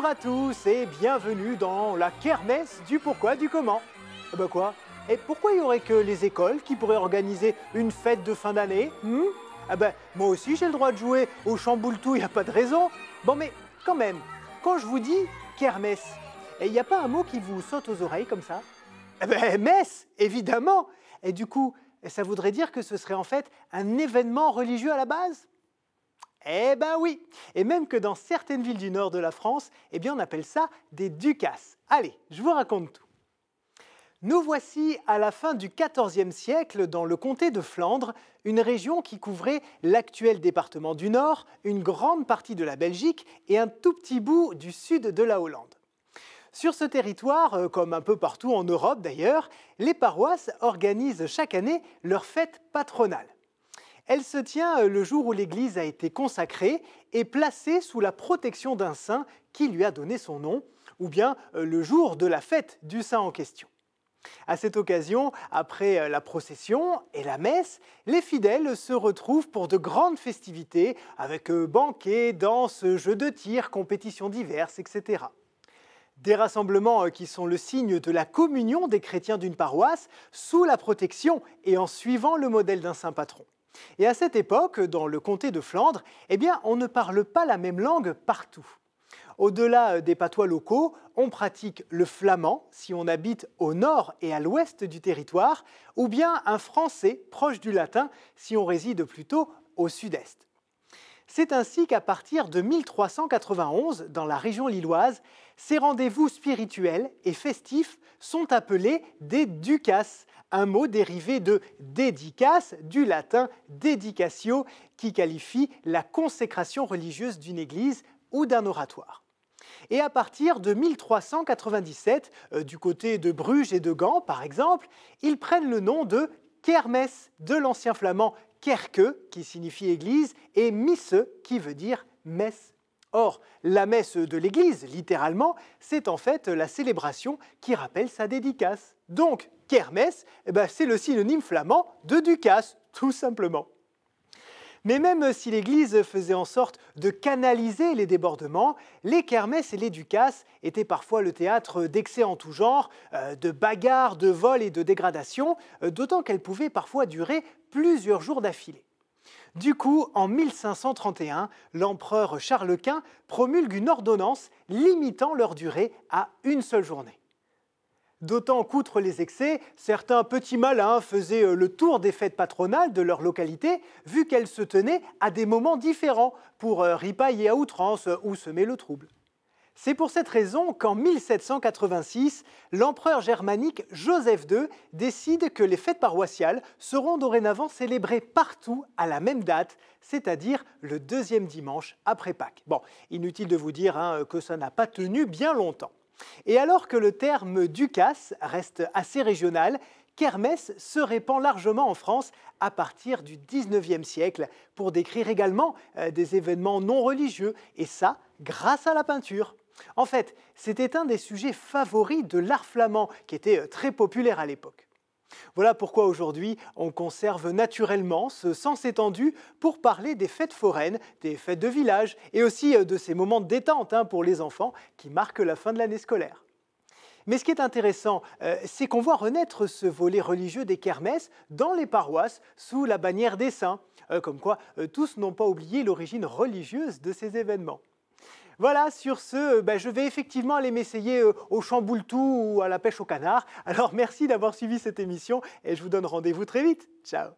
Bonjour à tous et bienvenue dans la kermesse du pourquoi du comment. Quoi? Et pourquoi il n'y aurait que les écoles qui pourraient organiser une fête de fin d'année? Moi aussi j'ai le droit de jouer au chamboule-tout, il n'y a pas de raison. Bon mais quand même, quand je vous dis kermesse, il n'y a pas un mot qui vous saute aux oreilles comme ça? Messe, évidemment. Et du coup, ça voudrait dire que ce serait en fait un événement religieux à la base? Eh ben oui, et même que dans certaines villes du nord de la France, on appelle ça des ducasses. Allez, je vous raconte tout. Nous voici à la fin du XIVe siècle dans le comté de Flandre, une région qui couvrait l'actuel département du Nord, une grande partie de la Belgique et un tout petit bout du sud de la Hollande. Sur ce territoire, comme un peu partout en Europe d'ailleurs, les paroisses organisent chaque année leur fête patronale. Elle se tient le jour où l'église a été consacrée et placée sous la protection d'un saint qui lui a donné son nom, ou bien le jour de la fête du saint en question. À cette occasion, après la procession et la messe, les fidèles se retrouvent pour de grandes festivités avec banquets, danses, jeux de tir, compétitions diverses, etc. Des rassemblements qui sont le signe de la communion des chrétiens d'une paroisse sous la protection et en suivant le modèle d'un saint patron. Et à cette époque, dans le comté de Flandre, on ne parle pas la même langue partout. Au-delà des patois locaux, on pratique le flamand si on habite au nord et à l'ouest du territoire, ou bien un français proche du latin si on réside plutôt au sud-est. C'est ainsi qu'à partir de 1391, dans la région lilloise, ces rendez-vous spirituels et festifs sont appelés des ducasses, un mot dérivé de dédicace, du latin dedicatio, qui qualifie la consécration religieuse d'une église ou d'un oratoire. Et à partir de 1397, du côté de Bruges et de Gand par exemple, ils prennent le nom de kermesse, de l'ancien flamand kerke, qui signifie église, et misse, qui veut dire messe. Or, la messe de l'église, littéralement, c'est en fait la célébration qui rappelle sa dédicace. Donc, kermesse, c'est le synonyme flamand de ducasse, tout simplement. Mais même si l'Église faisait en sorte de canaliser les débordements, les kermesses et les ducasses étaient parfois le théâtre d'excès en tout genre, de bagarres, de vols et de dégradations, d'autant qu'elles pouvaient parfois durer plusieurs jours d'affilée. Du coup, en 1531, l'empereur Charles Quint promulgue une ordonnance limitant leur durée à une seule journée. D'autant qu'outre les excès, certains petits malins faisaient le tour des fêtes patronales de leur localité, vu qu'elles se tenaient à des moments différents pour ripailler à outrance ou semer le trouble. C'est pour cette raison qu'en 1786, l'empereur germanique Joseph II décide que les fêtes paroissiales seront dorénavant célébrées partout à la même date, c'est-à-dire le deuxième dimanche après Pâques. Bon, inutile de vous dire que ça n'a pas tenu bien longtemps. Et alors que le terme ducasse reste assez régional, kermesse se répand largement en France à partir du XIXe siècle pour décrire également des événements non religieux, et ça grâce à la peinture. En fait, c'était un des sujets favoris de l'art flamand qui était très populaire à l'époque. Voilà pourquoi aujourd'hui on conserve naturellement ce sens étendu pour parler des fêtes foraines, des fêtes de village et aussi de ces moments de détente pour les enfants qui marquent la fin de l'année scolaire. Mais ce qui est intéressant, c'est qu'on voit renaître ce volet religieux des kermesses dans les paroisses sous la bannière des saints, comme quoi tous n'ont pas oublié l'origine religieuse de ces événements. Voilà, sur ce, je vais effectivement aller m'essayer au chamboule-tout ou à la pêche au canard. Alors merci d'avoir suivi cette émission et je vous donne rendez-vous très vite. Ciao!